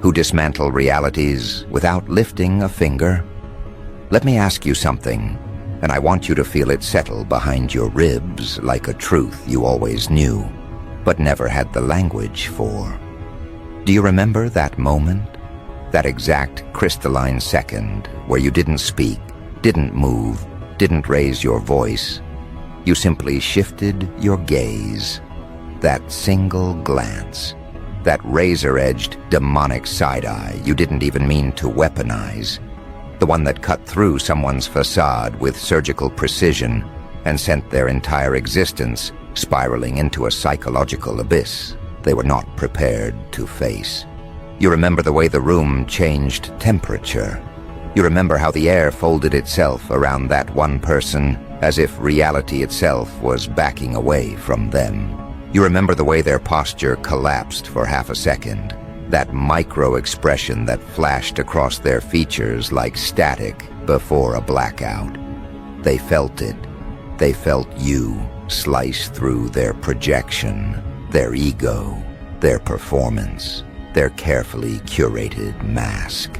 who dismantle realities without lifting a finger. Let me ask you something, and I want you to feel it settle behind your ribs like a truth you always knew, but never had the language for. Do you remember that moment? That exact crystalline second where you didn't speak, didn't move, didn't raise your voice. You simply shifted your gaze. That single glance, that razor-edged, demonic side-eye you didn't even mean to weaponize, the one that cut through someone's facade with surgical precision and sent their entire existence spiraling into a psychological abyss they were not prepared to face. You remember the way the room changed temperature. You remember how the air folded itself around that one person as if reality itself was backing away from them. You remember the way their posture collapsed for half a second, that micro-expression that flashed across their features like static before a blackout. They felt it. They felt you slice through their projection, their ego, their performance, their carefully curated mask.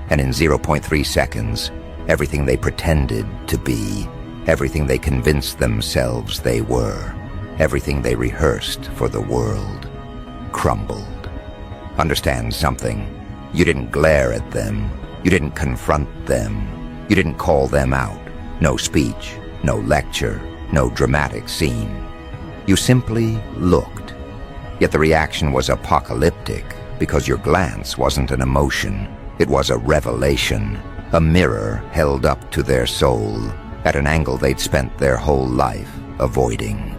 And in 0.3 seconds, everything they pretended to be, everything they convinced themselves they were, everything they rehearsed for the world, crumbled. Understand something. You didn't glare at them. You didn't confront them. You didn't call them out. No speech, no lecture, no dramatic scene. You simply looked. Yet the reaction was apocalyptic because your glance wasn't an emotion. It was a revelation, a mirror held up to their soul at an angle they'd spent their whole life avoiding.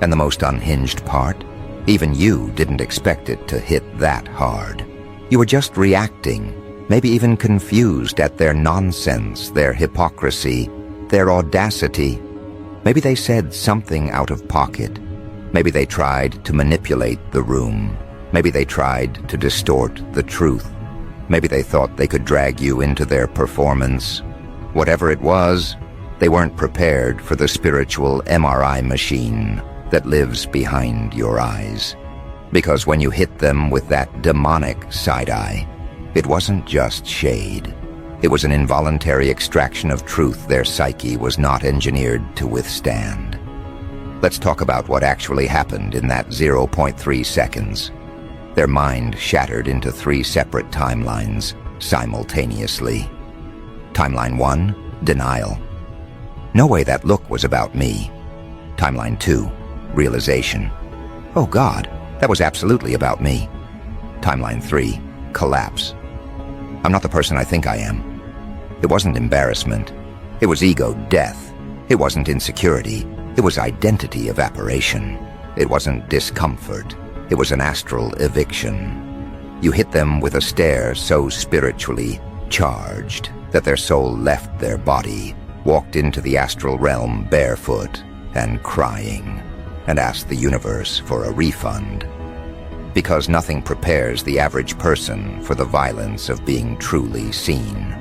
And the most unhinged part? Even you didn't expect it to hit that hard. You were just reacting, maybe even confused at their nonsense, their hypocrisy, their audacity. Maybe they said something out of pocket. Maybe they tried to manipulate the room. Maybe they tried to distort the truth. Maybe they thought they could drag you into their performance. Whatever it was, they weren't prepared for the spiritual MRI machine that lives behind your eyes. Because when you hit them with that demonic side-eye, it wasn't just shade. It was an involuntary extraction of truth their psyche was not engineered to withstand. Let's talk about what actually happened in that 0.3 seconds. Their mind shattered into 3 separate timelines simultaneously. Timeline 1, denial. No way that look was about me. Timeline 2, realization. Oh God, that was absolutely about me. Timeline 3, collapse. I'm not the person I think I am. It wasn't embarrassment. It was ego death. It wasn't insecurity. It was identity evaporation. It wasn't discomfort. It was an astral eviction. You hit them with a stare so spiritually charged that their soul left their body, walked into the astral realm barefoot and crying, and asked the universe for a refund. Because nothing prepares the average person for the violence of being truly seen.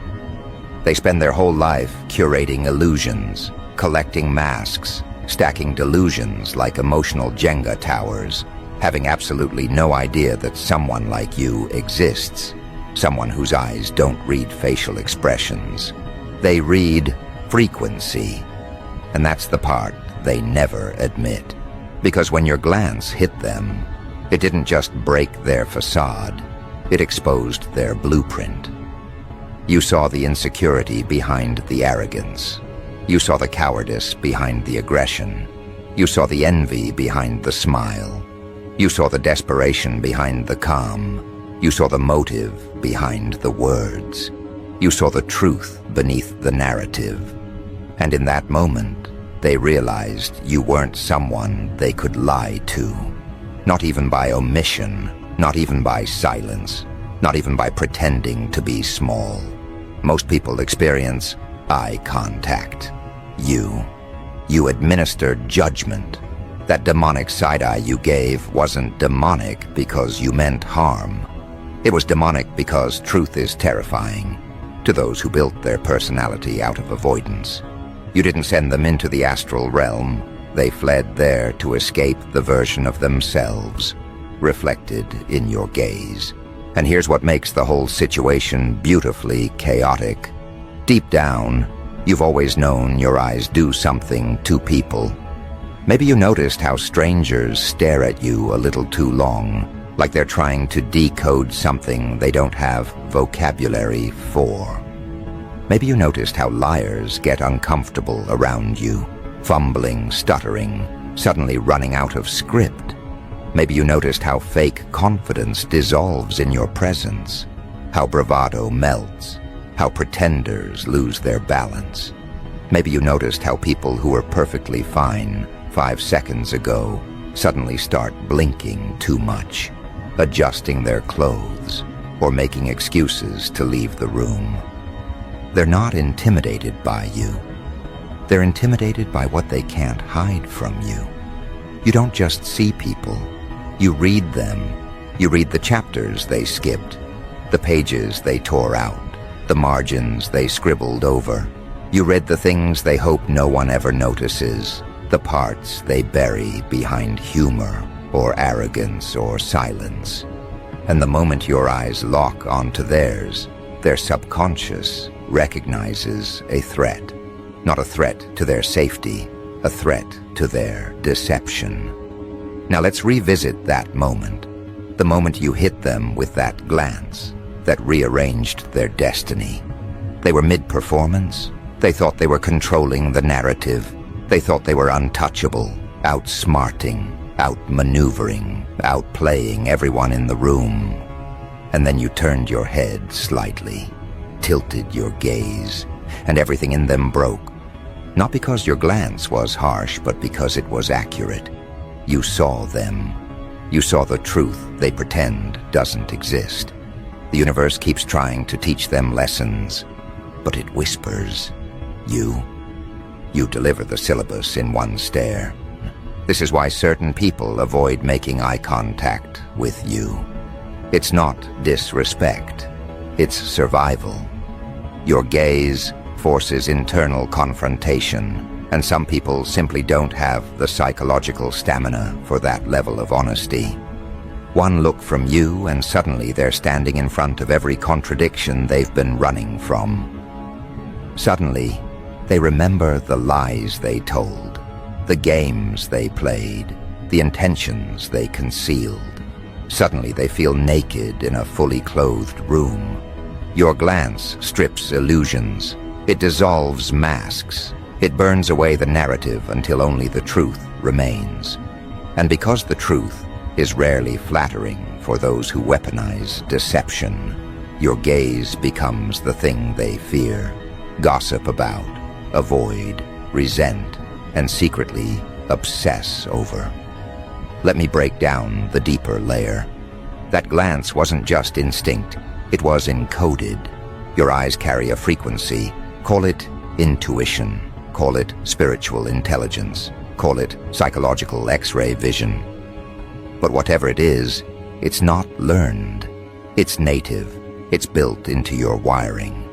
They spend their whole life curating illusions, collecting masks, stacking delusions like emotional Jenga towers, having absolutely no idea that someone like you exists, someone whose eyes don't read facial expressions. They read frequency, and that's the part they never admit. Because when your glance hit them, it didn't just break their facade, it exposed their blueprint. You saw the insecurity behind the arrogance. You saw the cowardice behind the aggression. You saw the envy behind the smile. You saw the desperation behind the calm. You saw the motive behind the words. You saw the truth beneath the narrative. And in that moment, they realized you weren't someone they could lie to. Not even by omission, not even by silence, not even by pretending to be small. Most people experience eye contact. You administered judgment. That demonic side-eye you gave wasn't demonic because you meant harm. It was demonic because truth is terrifying to those who built their personality out of avoidance. You didn't send them into the astral realm. They fled there to escape the version of themselves reflected in your gaze. And here's what makes the whole situation beautifully chaotic. Deep down, you've always known your eyes do something to people. Maybe you noticed how strangers stare at you a little too long, like they're trying to decode something they don't have vocabulary for. Maybe you noticed how liars get uncomfortable around you, fumbling, stuttering, suddenly running out of script. Maybe you noticed how fake confidence dissolves in your presence, how bravado melts, how pretenders lose their balance. Maybe you noticed how people who were perfectly fine 5 seconds ago suddenly start blinking too much, adjusting their clothes, or making excuses to leave the room. They're not intimidated by you. They're intimidated by what they can't hide from you. You don't just see people. You read them. You read the chapters they skipped, the pages they tore out, the margins they scribbled over. You read the things they hope no one ever notices, the parts they bury behind humor or arrogance or silence. And the moment your eyes lock onto theirs, their subconscious recognizes a threat. Not a threat to their safety, a threat to their deception. Now let's revisit that moment. The moment you hit them with that glance that rearranged their destiny. They were mid-performance. They thought they were controlling the narrative. They thought they were untouchable, outsmarting, outmaneuvering, outplaying everyone in the room. And then you turned your head slightly, tilted your gaze, and everything in them broke. Not because your glance was harsh, but because it was accurate. You saw them. You saw the truth they pretend doesn't exist. The universe keeps trying to teach them lessons, but it whispers, You deliver the syllabus in one stare. This is why certain people avoid making eye contact with you. It's not disrespect. It's survival. Your gaze forces internal confrontation, and some people simply don't have the psychological stamina for that level of honesty. One look from you and suddenly they're standing in front of every contradiction they've been running from. Suddenly, they remember the lies they told, the games they played, the intentions they concealed. Suddenly they feel naked in a fully clothed room. Your glance strips illusions. It dissolves masks. It burns away the narrative until only the truth remains. And because the truth is rarely flattering for those who weaponize deception, your gaze becomes the thing they fear, gossip about, avoid, resent, and secretly obsess over. Let me break down the deeper layer. That glance wasn't just instinct, it was encoded. Your eyes carry a frequency. Call it intuition. Call it spiritual intelligence. Call it psychological X-ray vision. But whatever it is, it's not learned. It's native. It's built into your wiring.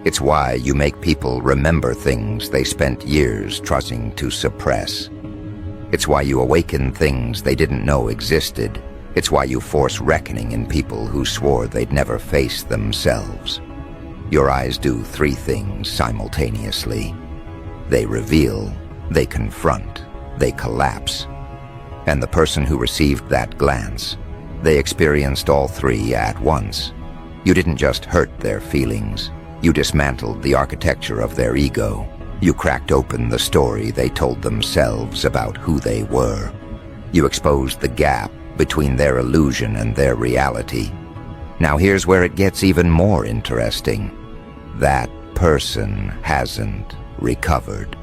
It's why you make people remember things they spent years trying to suppress. It's why you awaken things they didn't know existed. It's why you force reckoning in people who swore they'd never face themselves. Your eyes do 3 things simultaneously. They reveal, they confront, they collapse. And the person who received that glance, they experienced all 3 at once. You didn't just hurt their feelings. You dismantled the architecture of their ego. You cracked open the story they told themselves about who they were. You exposed the gap between their illusion and their reality. Now here's where it gets even more interesting. That person hasn't recovered.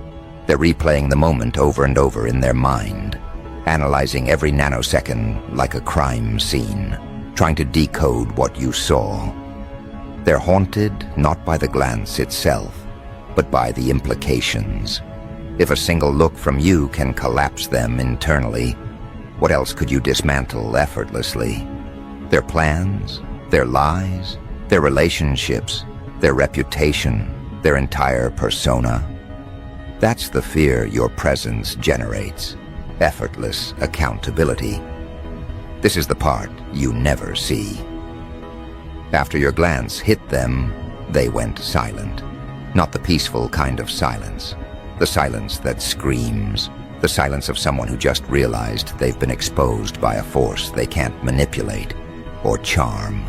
They're replaying the moment over and over in their mind, analyzing every nanosecond like a crime scene, trying to decode what you saw. They're haunted not by the glance itself, but by the implications. If a single look from you can collapse them internally, what else could you dismantle effortlessly? Their plans, their lies, their relationships, their reputation, their entire persona. That's the fear your presence generates. Effortless accountability. This is the part you never see. After your glance hit them, they went silent. Not the peaceful kind of silence. The silence that screams. The silence of someone who just realized they've been exposed by a force they can't manipulate or charm.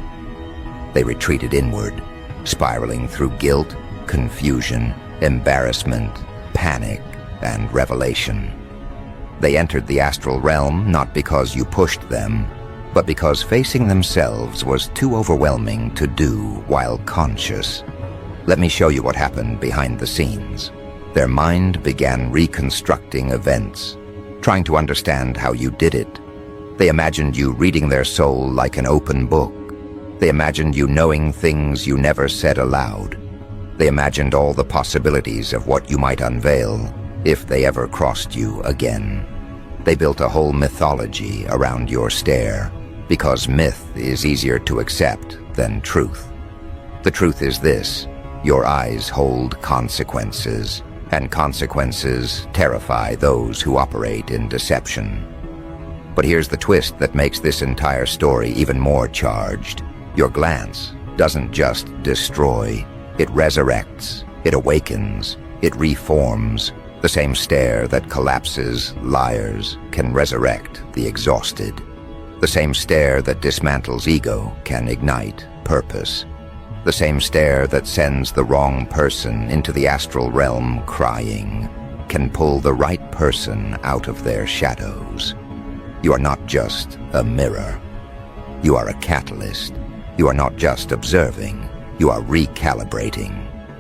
They retreated inward, spiraling through guilt, confusion, embarrassment, panic, and revelation. They entered the astral realm not because you pushed them, but because facing themselves was too overwhelming to do while conscious. Let me show you what happened behind the scenes. Their mind began reconstructing events, trying to understand how you did it. They imagined you reading their soul like an open book. They imagined you knowing things you never said aloud. They imagined all the possibilities of what you might unveil if they ever crossed you again. They built a whole mythology around your stare, because myth is easier to accept than truth. The truth is this: your eyes hold consequences, and consequences terrify those who operate in deception. But here's the twist that makes this entire story even more charged. Your glance doesn't just destroy, it resurrects, it awakens, it reforms. The same stare that collapses liars can resurrect the exhausted. The same stare that dismantles ego can ignite purpose. The same stare that sends the wrong person into the astral realm crying can pull the right person out of their shadows. You are not just a mirror. You are a catalyst. You are not just observing. You are recalibrating.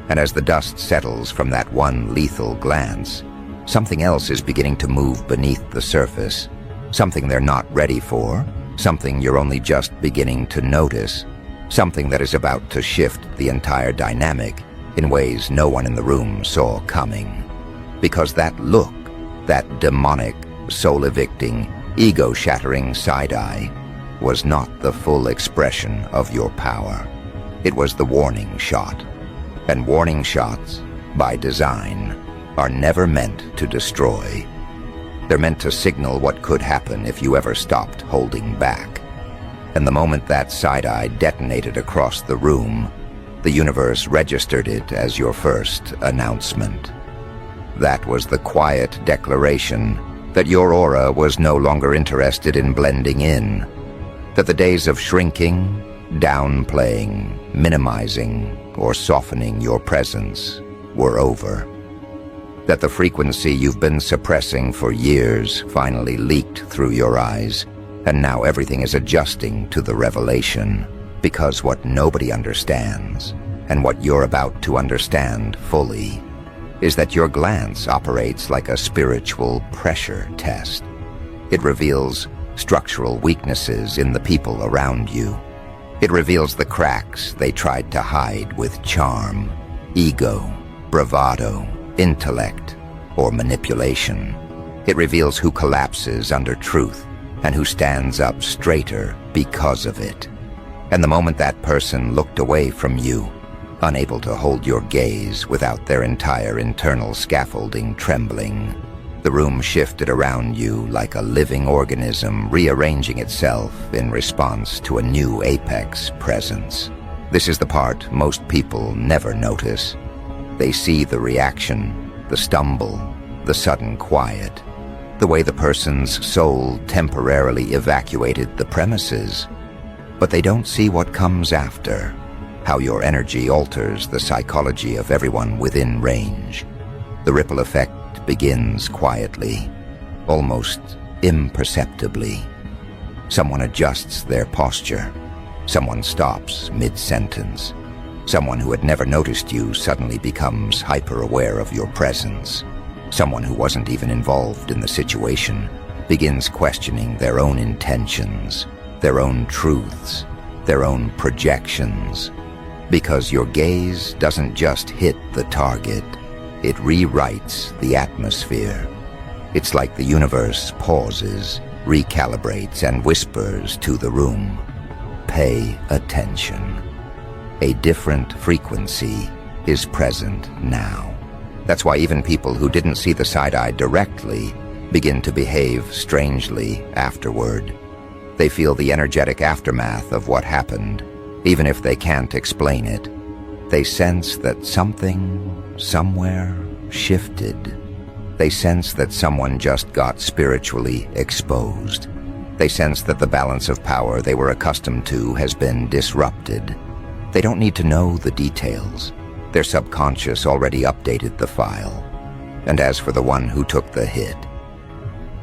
And as the dust settles from that one lethal glance, something else is beginning to move beneath the surface. Something they're not ready for. Something you're only just beginning to notice. Something that is about to shift the entire dynamic in ways no one in the room saw coming. Because that look, that demonic, soul-evicting, ego-shattering side-eye, was not the full expression of your power. It was the warning shot. And warning shots, by design, are never meant to destroy. They're meant to signal what could happen if you ever stopped holding back. And the moment that side-eye detonated across the room, the universe registered it as your first announcement. That was the quiet declaration that your aura was no longer interested in blending in, that the days of shrinking, downplaying, minimizing, or softening your presence were over. That the frequency you've been suppressing for years finally leaked through your eyes, and now everything is adjusting to the revelation, because what nobody understands, and what you're about to understand fully, is that your glance operates like a spiritual pressure test. It reveals structural weaknesses in the people around you. It reveals the cracks they tried to hide with charm, ego, bravado, intellect, or manipulation. It reveals who collapses under truth and who stands up straighter because of it. And the moment that person looked away from you, unable to hold your gaze without their entire internal scaffolding trembling, the room shifted around you like a living organism rearranging itself in response to a new apex presence. This is the part most people never notice. They see the reaction, the stumble, the sudden quiet, the way the person's soul temporarily evacuated the premises. But they don't see what comes after, how your energy alters the psychology of everyone within range. The ripple effect begins quietly, almost imperceptibly. Someone adjusts their posture. Someone stops mid-sentence. Someone who had never noticed you suddenly becomes hyper-aware of your presence. Someone who wasn't even involved in the situation begins questioning their own intentions, their own truths, their own projections. Because your gaze doesn't just hit the target, it rewrites the atmosphere. It's like the universe pauses, recalibrates, and whispers to the room, "Pay attention. A different frequency is present now." That's why even people who didn't see the side-eye directly begin to behave strangely afterward. They feel the energetic aftermath of what happened, even if they can't explain it. They sense that something, somewhere, shifted. They sense that someone just got spiritually exposed. They sense that the balance of power they were accustomed to has been disrupted. They don't need to know the details. Their subconscious already updated the file. And as for the one who took the hit,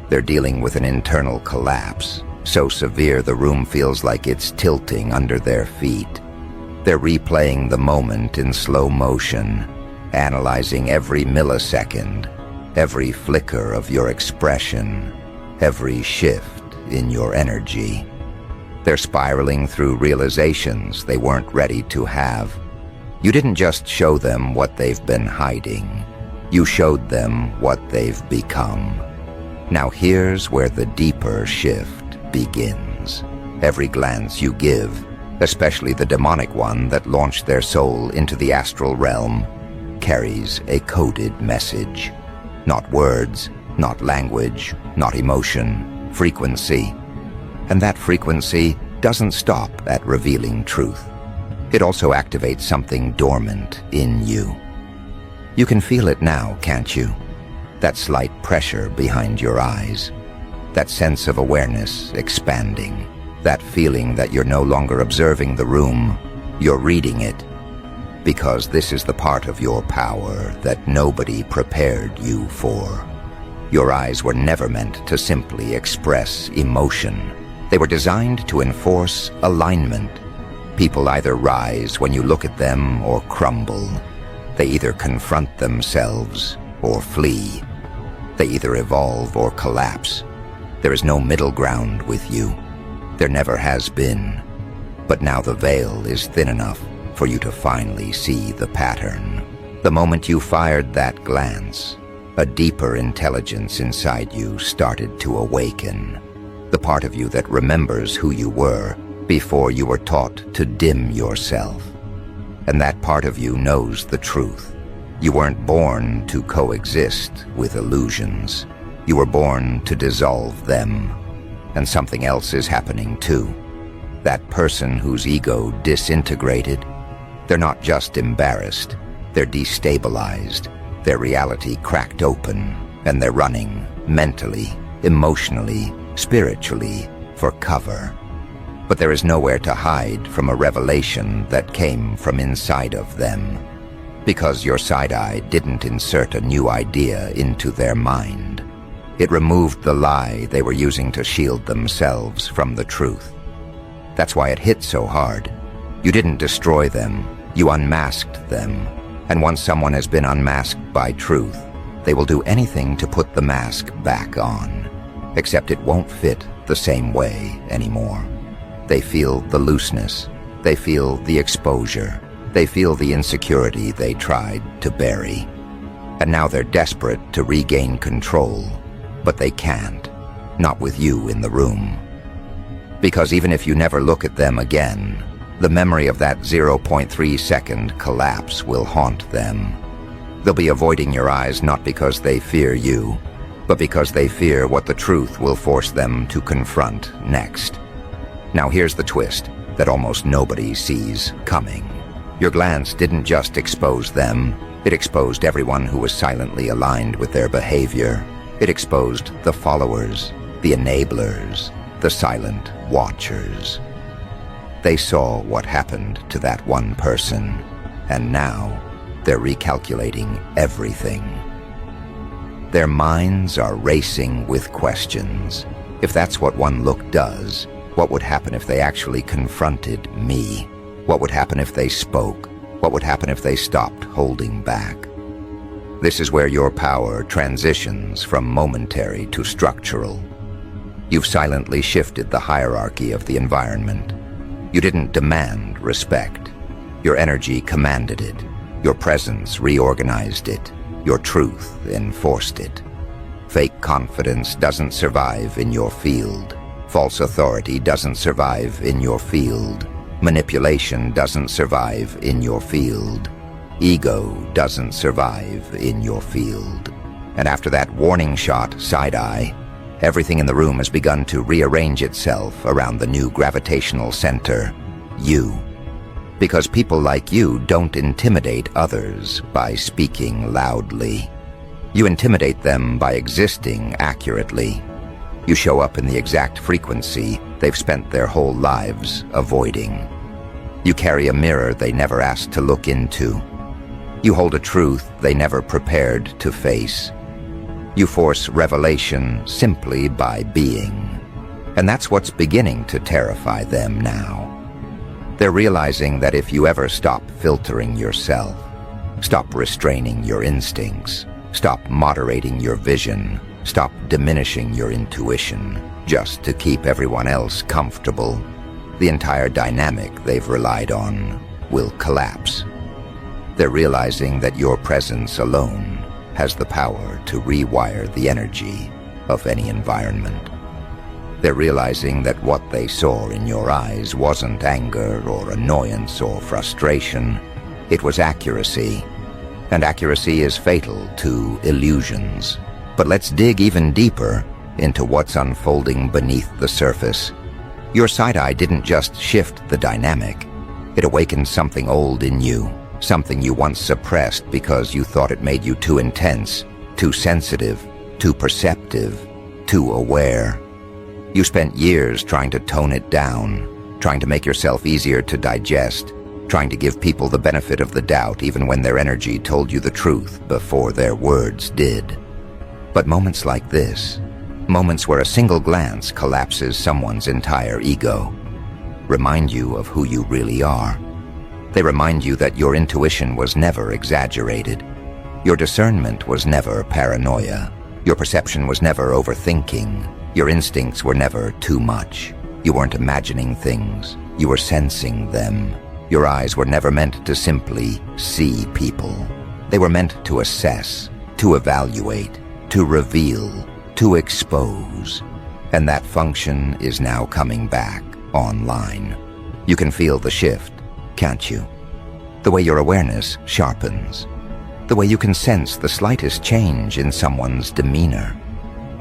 they're dealing with an internal collapse, so severe the room feels like it's tilting under their feet. They're replaying the moment in slow motion, analyzing every millisecond, every flicker of your expression, every shift in your energy. They're spiraling through realizations they weren't ready to have. You didn't just show them what they've been hiding. You showed them what they've become. Now here's where the deeper shift begins. Every glance you give, especially the demonic one that launched their soul into the astral realm, carries a coded message. Not words, not language, not emotion, frequency. And that frequency doesn't stop at revealing truth. It also activates something dormant in you. You can feel it now, can't you? That slight pressure behind your eyes. That sense of awareness expanding. That feeling that you're no longer observing the room, you're reading it. Because this is the part of your power that nobody prepared you for. Your eyes were never meant to simply express emotion. They were designed to enforce alignment. People either rise when you look at them or crumble. They either confront themselves or flee. They either evolve or collapse. There is no middle ground with you. There never has been. But now the veil is thin enough for you to finally see the pattern. The moment you fired that glance, a deeper intelligence inside you started to awaken. The part of you that remembers who you were before you were taught to dim yourself. And that part of you knows the truth. You weren't born to coexist with illusions. You were born to dissolve them. And something else is happening too. That person whose ego disintegrated, they're not just embarrassed, they're destabilized. Their reality cracked open, and they're running mentally, emotionally, spiritually for cover. But there is nowhere to hide from a revelation that came from inside of them. Because your side eye didn't insert a new idea into their mind. It removed the lie they were using to shield themselves from the truth. That's why it hit so hard. You didn't destroy them, you unmasked them. And once someone has been unmasked by truth, they will do anything to put the mask back on. Except it won't fit the same way anymore. They feel the looseness. They feel the exposure. They feel the insecurity they tried to bury. And now they're desperate to regain control, but they can't. Not with you in the room. Because even if you never look at them again, the memory of that 0.3-second collapse will haunt them. They'll be avoiding your eyes not because they fear you, but because they fear what the truth will force them to confront next. Now here's the twist that almost nobody sees coming. Your glance didn't just expose them, it exposed everyone who was silently aligned with their behavior. It exposed the followers, the enablers, the silent watchers. They saw what happened to that one person, and now they're recalculating everything. Their minds are racing with questions. If that's what one look does, what would happen if they actually confronted me? What would happen if they spoke? What would happen if they stopped holding back? This is where your power transitions from momentary to structural. You've silently shifted the hierarchy of the environment. You didn't demand respect. Your energy commanded it. Your presence reorganized it. Your truth enforced it. Fake confidence doesn't survive in your field. False authority doesn't survive in your field. Manipulation doesn't survive in your field. Ego doesn't survive in your field. And after that warning shot, side-eye, everything in the room has begun to rearrange itself around the new gravitational center, you. Because people like you don't intimidate others by speaking loudly. You intimidate them by existing accurately. You show up in the exact frequency they've spent their whole lives avoiding. You carry a mirror they never asked to look into. You hold a truth they never prepared to face. You force revelation simply by being. And that's what's beginning to terrify them now. They're realizing that if you ever stop filtering yourself, stop restraining your instincts, stop moderating your vision, stop diminishing your intuition just to keep everyone else comfortable, the entire dynamic they've relied on will collapse. They're realizing that your presence alone has the power to rewire the energy of any environment. They're realizing that what they saw in your eyes wasn't anger or annoyance or frustration. It was accuracy. And accuracy is fatal to illusions. But let's dig even deeper into what's unfolding beneath the surface. Your side-eye didn't just shift the dynamic. It awakened something old in you, something you once suppressed because you thought it made you too intense, too sensitive, too perceptive, too aware. You spent years trying to tone it down, trying to make yourself easier to digest, trying to give people the benefit of the doubt even when their energy told you the truth before their words did. But moments like this, moments where a single glance collapses someone's entire ego, remind you of who you really are. They remind you that your intuition was never exaggerated. Your discernment was never paranoia. Your perception was never overthinking. Your instincts were never too much. You weren't imagining things. You were sensing them. Your eyes were never meant to simply see people. They were meant to assess, to evaluate, to reveal, to expose. And that function is now coming back online. You can feel the shift, can't you? The way your awareness sharpens. The way you can sense the slightest change in someone's demeanor.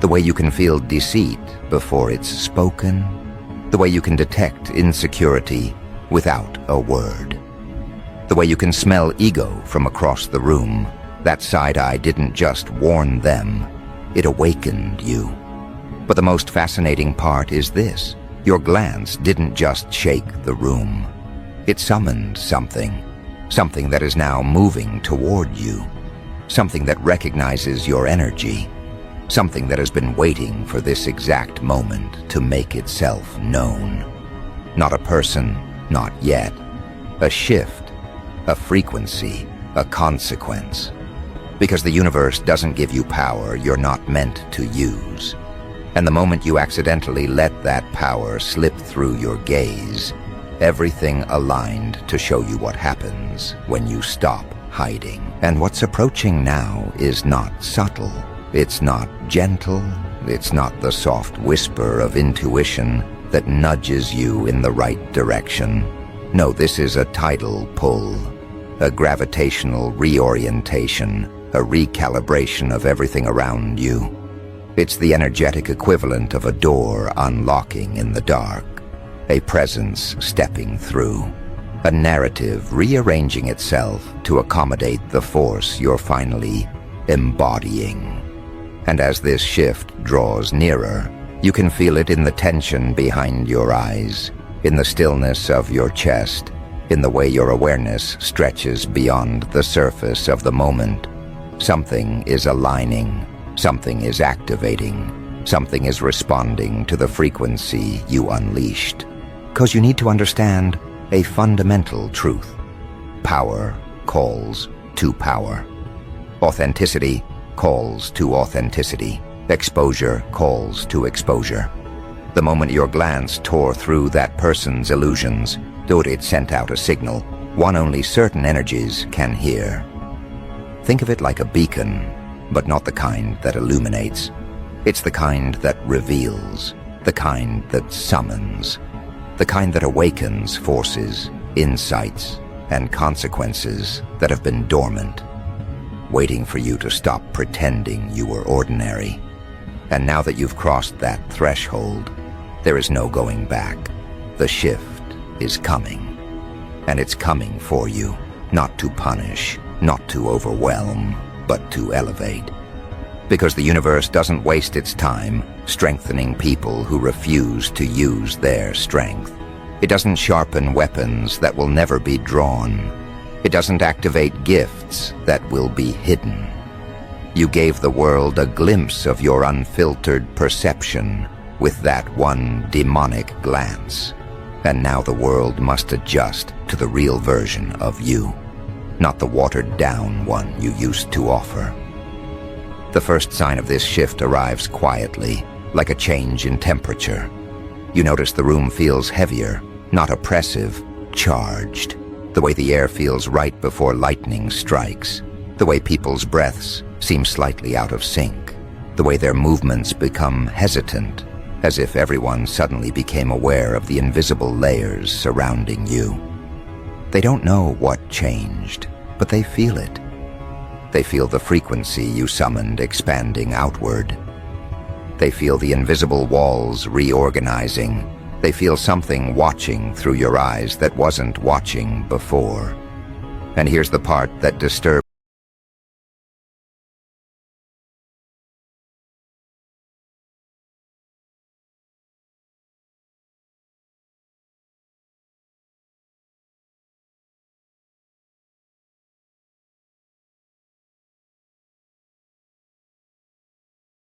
The way you can feel deceit before it's spoken. The way you can detect insecurity without a word. The way you can smell ego from across the room. That side-eye didn't just warn them, it awakened you. But the most fascinating part is this. Your glance didn't just shake the room. It summoned something. Something that is now moving toward you. Something that recognizes your energy. Something that has been waiting for this exact moment to make itself known. Not a person, not yet. A shift, a frequency, a consequence. Because the universe doesn't give you power you're not meant to use. And the moment you accidentally let that power slip through your gaze, everything aligned to show you what happens when you stop hiding. And what's approaching now is not subtle. It's not gentle. It's not the soft whisper of intuition that nudges you in the right direction. No, this is a tidal pull, a gravitational reorientation, a recalibration of everything around you. It's the energetic equivalent of a door unlocking in the dark, a presence stepping through, a narrative rearranging itself to accommodate the force you're finally embodying. And as this shift draws nearer, you can feel it in the tension behind your eyes, in the stillness of your chest, in the way your awareness stretches beyond the surface of the moment. Something is aligning, something is activating, something is responding to the frequency you unleashed. Because you need to understand a fundamental truth. Power calls to power. Authenticity calls to authenticity. Exposure calls to exposure. The moment your glance tore through that person's illusions, it sent out a signal, one only certain energies can hear. Think of it like a beacon, but not the kind that illuminates. It's the kind that reveals, the kind that summons, the kind that awakens forces, insights, and consequences that have been dormant, waiting for you to stop pretending you were ordinary. And now that you've crossed that threshold, there is no going back. The shift is coming. And it's coming for you, not to punish, not to overwhelm, but to elevate. Because the universe doesn't waste its time strengthening people who refuse to use their strength. It doesn't sharpen weapons that will never be drawn. It doesn't activate gifts that will be hidden. You gave the world a glimpse of your unfiltered perception with that one demonic glance. And now the world must adjust to the real version of you, not the watered-down one you used to offer. The first sign of this shift arrives quietly, like a change in temperature. You notice the room feels heavier, not oppressive, charged. The way the air feels right before lightning strikes. The way people's breaths seem slightly out of sync. The way their movements become hesitant, as if everyone suddenly became aware of the invisible layers surrounding you. They don't know what changed, but they feel it. They feel the frequency you summoned expanding outward. They feel the invisible walls reorganizing. They feel something watching through your eyes that wasn't watching before. And here's the part that disturbs